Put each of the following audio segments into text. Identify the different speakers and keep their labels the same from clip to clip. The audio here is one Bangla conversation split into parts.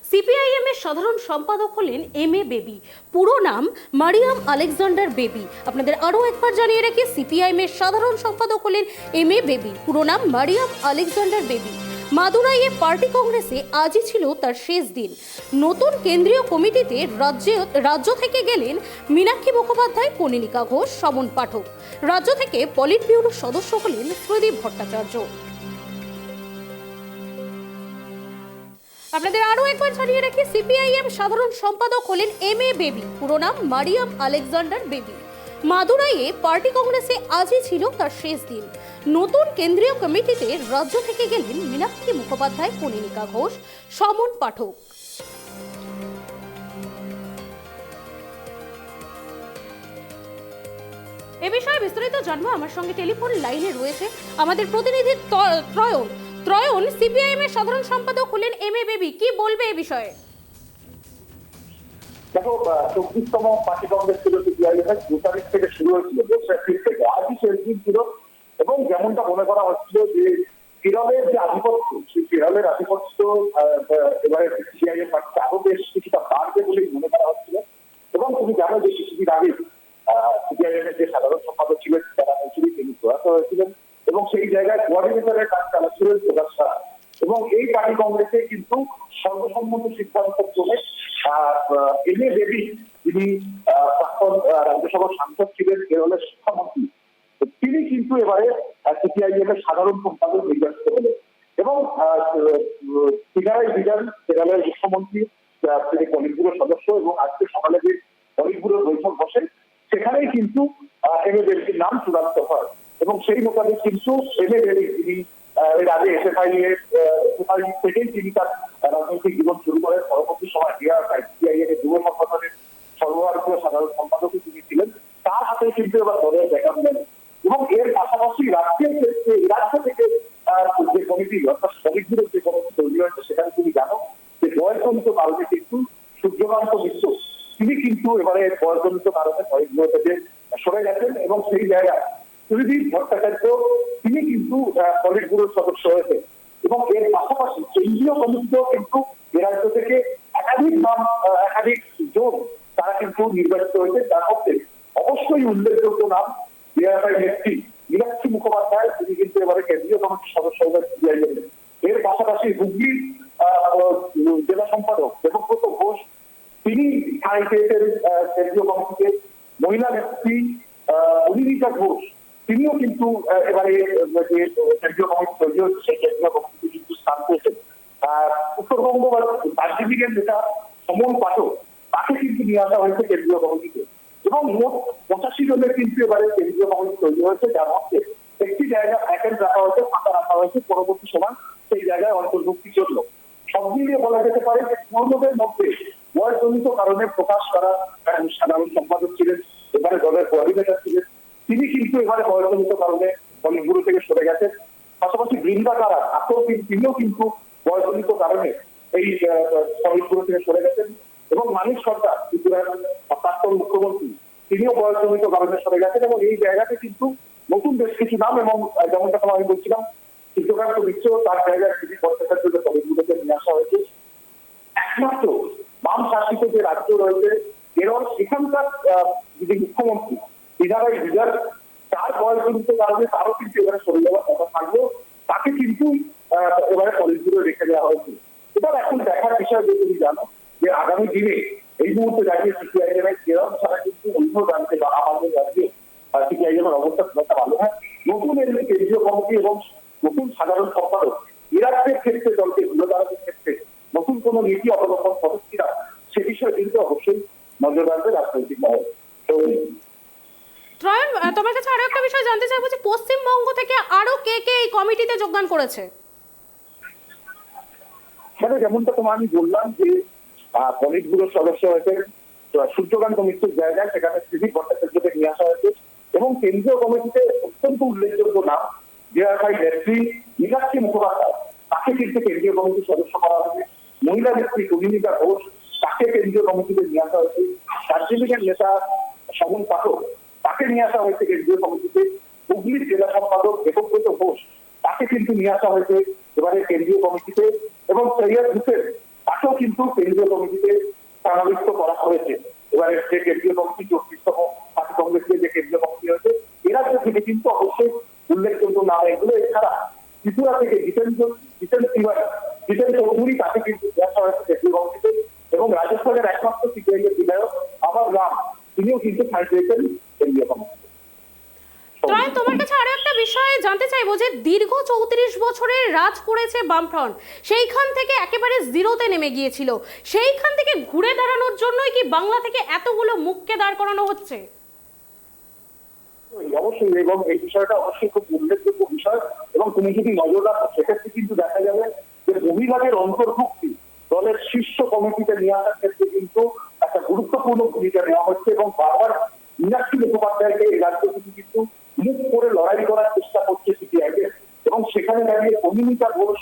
Speaker 1: সিপিআইএম এর সাধারণ সম্পাদক হলেন এম এ বেবি, পুরো নাম মারিয়াম আলেকজান্ডার বেবি। আপনাদের আরও একবার জানিয়ে রাখি, সিপিআইএম এর সাধারণ সম্পাদক হলেন এম এ বেবি, পুরো নাম মারিয়াম আলেকজান্ডার বেবি। মাদুরাইয়ে পার্টি কংগ্রেসে আজই ছিল তার শেষ দিন। নতুন কেন্দ্রীয় কমিটিতে রাজ্য থেকে গেলেন মীনাক্ষী মুখোপাধ্যায়, কনীনিকা ঘোষ, সমন পাঠক। রাজ্য থেকে পলিট ব্যুরোর সদস্য হলেন ত্রিদীপ ভট্টাচার্য। আপনাদের আরো একবার জানিয়ে রাখি, সিপিআইএম সাধারণ সম্পাদক হলেন এম এ বেবি, পুরো নাম মারিয়াম আলেকজান্ডার বেবি। মাদুরাইয়ে পার্টি কংগ্রেসে আজই ছিল তার শেষ দিন। নতুন কেন্দ্রীয় কমিটিতে রাজ্য থেকে গেলেন মীনাক্ষী মুখোপাধ্যায়, কনীনিকা ঘোষ, সমন পাঠক। এ বিষয়ে বিস্তারিত জানবো, আমার সঙ্গে টেলিফোন লাইনে রয়েছে আমাদের প্রতিনিধি ত্রয়ন। ত্রয়ন, সিপিআইএম এর সাধারণ সম্পাদক হলেন এম এ বেবি, কি বলবে এ বিষয়ে?
Speaker 2: দেখো, 24তম পার্টি কংগ্রেস ছিল সিপিআইএম এর 2 তারিখ থেকে শুরু হয়েছিল, 2 এপ্রিল থেকে আজই শেষ দিন ছিল। এবং যেমনটা মনে করা হচ্ছিল যে কেরলের যে আধিপত্য, সেই কেরলের আধিপত্য এবারে সিপিআইএম পার্টিতে আরো বেশ কিছুটা বাড়বে বলেই মনে করা হচ্ছিল। এবং তুমি জানো যে কিছুদিন আগে সিপিআইএম এর যে সাধারণ সম্পাদক ছিলেন তারা তিনি প্রয়াত হয়েছিলেন এবং সেই জায়গায় কোঅর্ডিনেটরের কাজ চালাচ্ছিলেন প্রকাশ সাহা। এবং এই পার্টি কংগ্রেসে কিন্তু সর্বসম্মত সিদ্ধান্ত ক্রমে এম এ বেবি, যিনি প্রাক্তন রাজ্যসভার সাংসদ ছিলেন, কেরলের শিক্ষামন্ত্রী, তিনি কিন্তু এবারে সিপিআইএম এর সাধারণ সম্পাদক নির্বাচিত হলেন। এবং তিনারাই বিধান কেরলের মুখ্যমন্ত্রী, তিনি পলিট ব্যুরোর সদস্য। এবং আজকে সকালে যে পলিট ব্যুরোর বৈঠক বসে সেখানেই কিন্তু এম এ বেবির নাম চূড়ান্ত হয়। এবং সেই মোতাবেক কিন্তু এম এ বেবি, তিনি এর আগে এসএফআই থেকেই তিনি তার রাজনৈতিক জীবন শুরু করেন। পরবর্তী সময় সিপিআইএম এর যুব সংগঠনের সর্বভারতীয় সাধারণ সম্পাদকও তিনি ছিলেন। তার হাতে কিন্তু এবার দলের দেখা মিলেন। এবং এর পাশাপাশি রাজ্যের ক্ষেত্রে রাজ্য থেকে যে কমিটি, অর্থাৎ পলিট ব্যুরোর যে কমিটি তৈরি হয়েছে, সেখানে তুমি জানো যে বয়সজনিত কারণে কিন্তু সূর্যকান্ত মিশ্র, তিনি কিন্তু এবারে বয়সজনিত কারণে পলিট ব্যুরো থেকে সরে গেছেন। এবং সেই জায়গায় ত্রিদীপ ভট্টাচার্য, তিনি কিন্তু পলিট ব্যুরোর সদস্য হয়েছে। এবং এর পাশাপাশি কেন্দ্রীয় কমিটিতেও কিন্তু এ রাজ্য থেকে একাধিক নাম, একাধিক জোট তারা কিন্তু নির্বাচিত হয়েছে। তার মধ্যে অবশ্যই উল্লেখযোগ্য নাম ডিআরআই নেত্রী মীনাক্ষী মুখোপাধ্যায়, তিনি কিন্তু এবারে কেন্দ্রীয় কমিটির সদস্য হবেন সিপিআইএম। এর পাশাপাশি হুগলি জেলা সম্পাদক দেবব্রত ঘোষ, তিনি আইপিএসের কেন্দ্রীয় কমিটিতে। মহিলা নেত্রী কনীনিকা ঘোষ, তিনিও কিন্তু এবারে যে কেন্দ্রীয় কমিটি তৈরি হচ্ছে সেই কেন্দ্রীয় কমিটিতে কিন্তু স্থান পেয়েছেন। উত্তরবঙ্গ দার্জিলিংয়ের নেতা সমন পাঠক, তাকে কিন্তু নিয়ে আসা হয়েছে কেন্দ্রীয় কমিটিতে। এবং মোট 85 জনের কিন্তু এবারে কেন্দ্রীয় কমিটি তৈরি হয়েছে, যার মধ্যে একটি জায়গা ভ্যাকেন্ট রাখা হয়েছে, ফাঁকা রাখা হয়েছে। পরবর্তী সময় সেই জায়গায় অন্তর্ভুক্তি চলল। সব মিলিয়ে বলা যেতে পারে যে পূর্ণদের মধ্যে বয়সজনিত কারণে প্রকাশ করা সাধারণ সম্পাদক ছিলেন, এবারে দলের কোঅর্ডিনেটর ছিলেন, তিনি কিন্তু এবারে বয়সজনিত কারণে পলিট ব্যুরো থেকে সরে গেছেন। পাশাপাশি বৃন্দা কারা, তিনিও কিন্তু বয়সজনিত কারণে এই পলিট ব্যুরো থেকে সরে গেছেন। এবং মানিক সরকার, ত্রিপুরার প্রাক্তন মুখ্যমন্ত্রী, তিনিও বয়সজনিত কারণে সরে গেছেন। এবং এই জায়গাতে কিন্তু নতুন বেশ কিছু নাম, এবং যেমনটা আমি বলছিলাম, সূর্যকান্ত মিশ্র, তার জায়গায় ত্রিদীপ ভট্টাচার্যকে পলিট ব্যুরোতে নিয়ে আসা হয়েছে। একমাত্র বাম শাসিত যে রাজ্য রয়েছে কেরল, সেখানকার যিনি মুখ্যমন্ত্রী পিনারাই বিজয়ন, তার বয়সজনিত কারণে তারও কিন্তু এবারে সরে যাওয়ার কথা থাকলেও তাকে কিন্তু এবারে পলিট ব্যুরো রেখে দেওয়া হয়েছে। এবার এখন দেখার বিষয় যে তুমি জানো যে আগামী দিনে এই মুহূর্তে দাঁড়িয়ে সিপিআইএম এর কেরল ছাড়া কিন্তু অন্য রাজ্যে বা আমাদের রাজ্যে সিপিআইএম এর অবস্থা খুব একটা ভালো হয়। নতুন এর কেন্দ্রীয় কমিটি এবং নতুন সাধারণ সম্পাদক এ রাজ্যের ক্ষেত্রে, দলকে ঘুরে দাঁড়ানোর ক্ষেত্রে নতুন কোন নীতি অবলম্বন করে কিনা, সে বিষয়ে কিন্তু অবশ্যই নজর রাখবে রাজনৈতিক মহল।
Speaker 1: ত্রয়ন, তোমার কাছে আরো একটা বিষয় জানতে চাইবো যে পশ্চিমবঙ্গ থেকে আরো কে কে এই কমিটিতে যোগদান করেছে?
Speaker 2: যেমনটা তোমার আমি বললাম যে পলিট ব্যুরোর সদস্য হয়েছে সূর্যকান্ত মিশ্রের জায়গায়, সেখানে ত্রিদীপ ভট্টাচার্যকে নিয়ে আসা হয়েছে। এবং কেন্দ্রীয় কমিটিতে অত্যন্ত উল্লেখযোগ্য নাম ডিআরআই নেত্রী মীনাক্ষী মুখোপাধ্যায়, তাকে কিন্তু কেন্দ্রীয় কমিটির সদস্য করা হয়েছে। মহিলা নেত্রী কনীনিকা ঘোষ, তাকে কেন্দ্রীয় কমিটিতে নিয়ে আসা হয়েছে। দার্জিলিংয়ের নেতা সমন পাঠক, তাকে নিয়ে আসা হয়েছে কেন্দ্রীয় কমিটিতে। হুগলির জেলা সম্পাদক দেবব্রত ঘোষ, তাকে কিন্তু নিয়ে আসা হয়েছে এবারে কেন্দ্রীয় কমিটিতে। এবং সৈয়দ হোসেন, তাকেও কিন্তু কেন্দ্রীয় কমিটিতে সমাবেশ করা হয়েছে। এবারে যে কেন্দ্রীয় কমিটি 34তম পার্টি কংগ্রেসের যে কেন্দ্রীয় কমিটি হয়েছে, এ রাজ্য থেকে কিন্তু অবশ্যই উল্লেখযোগ্য নাম এগুলো। এছাড়া ত্রিপুরা থেকে জিতেন চৌধুরী, তাকে কিন্তু দেখা হয়েছে কেন্দ্রীয় কমিটিতে, এবং রাজস্থানের একমাত্র সিপিআই এর বিধায়ক আমার রাম, তিনিও কিন্তু ফাইট পেয়েছেন কেন্দ্রীয় কমিটিতে।
Speaker 1: ত্রয়ন, তোমার কাছে আরো একটা বিষয় জানতে চাইবো যে দীর্ঘ 34 বছরের রাজ করেছে বামফ্রন্ট, সেইখান থেকে একেবারে জিরোতে নেমে গিয়েছিল, সেইখান থেকে ঘুরে দাঁড়ানোর জন্যই কি বাংলা থেকে এতগুলো মুখকে দাঁড় করানো হচ্ছে?
Speaker 2: অবশ্যই, এবং এই বিষয়টা অবশ্যই খুব উল্লেখযোগ্য বিষয়। এবং তুমি যদি নজর রাখো সেক্ষেত্রে কিন্তু দেখা যাবে যে মহিলাদের অন্তর্ভুক্তি দলের শীর্ষ কমিটিতে নিয়ে আসার ক্ষেত্রে কিন্তু একটা গুরুত্বপূর্ণ ভূমিকা নেওয়া হচ্ছে, এবং বারবার মীনাক্ষী মুখোপাধ্যায়কে এই রাজ্য থেকে কিন্তু মুখ করে লড়াই করার চেষ্টা করছে সিপিআই, এবং সেখানে দাঁড়িয়ে অনিমিতা ঘোষ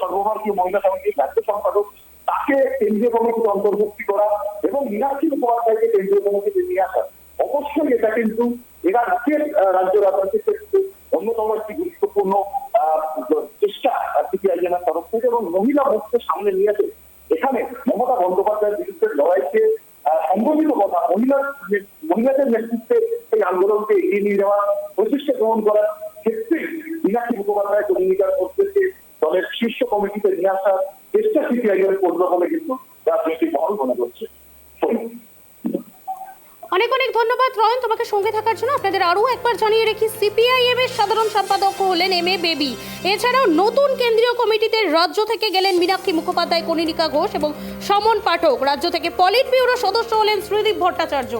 Speaker 2: সর্বভারতীয় মহিলা সমিতির রাজ্য সম্পাদক, তাকে কেন্দ্রীয় কমিটিতে অন্তর্ভুক্তি করা এবং মীনাক্ষী মুখোপাধ্যায়কে কেন্দ্রীয় কমিটিতে নিয়ে আসা, অবশ্যই এটা কিন্তু এরা রাজ্য রাজনীতির ক্ষেত্রে অন্যতম একটি গুরুত্বপূর্ণ চেষ্টা সিপিআইএম এর তরফ থেকে। এবং মহিলা মুখকে সামনে নিয়ে এসে এখানে মমতা বন্দ্যোপাধ্যায়ের বিরুদ্ধে লড়াইকে সংগঠিত কথা, মহিলাদের নেতৃত্বে এই আন্দোলনকে এগিয়ে নিয়ে যাওয়ার প্রচেষ্টা গ্রহণ করার ক্ষেত্রে মীনাক্ষী মুখোপাধ্যায় কমিউনিকার করতেছে দলের শীর্ষ কমিটিতে নিয়ে আসার চেষ্টা সিপিআইএম করবে বলে কিন্তু রাজনৈতিক মহল মনে করছে।
Speaker 1: অনেক অনেক ধন্যবাদ ত্রয়ন তোমাকে সঙ্গে থাকার জন্য। আপনাদের আরও একবার জানিয়ে রাখি, সিপিআইএম এর সাধারণ সম্পাদক হলেন এম এ বেবি। এছাড়াও নতুন কেন্দ্রীয় কমিটিতে রাজ্য থেকে গেলেন মীনাক্ষী মুখোপাধ্যায়, কনিনিকা ঘোষ এবং সমন পাঠক। রাজ্য থেকে পলিট ব্যুরো সদস্য হলেন শ্রীদীপ ভট্টাচার্য।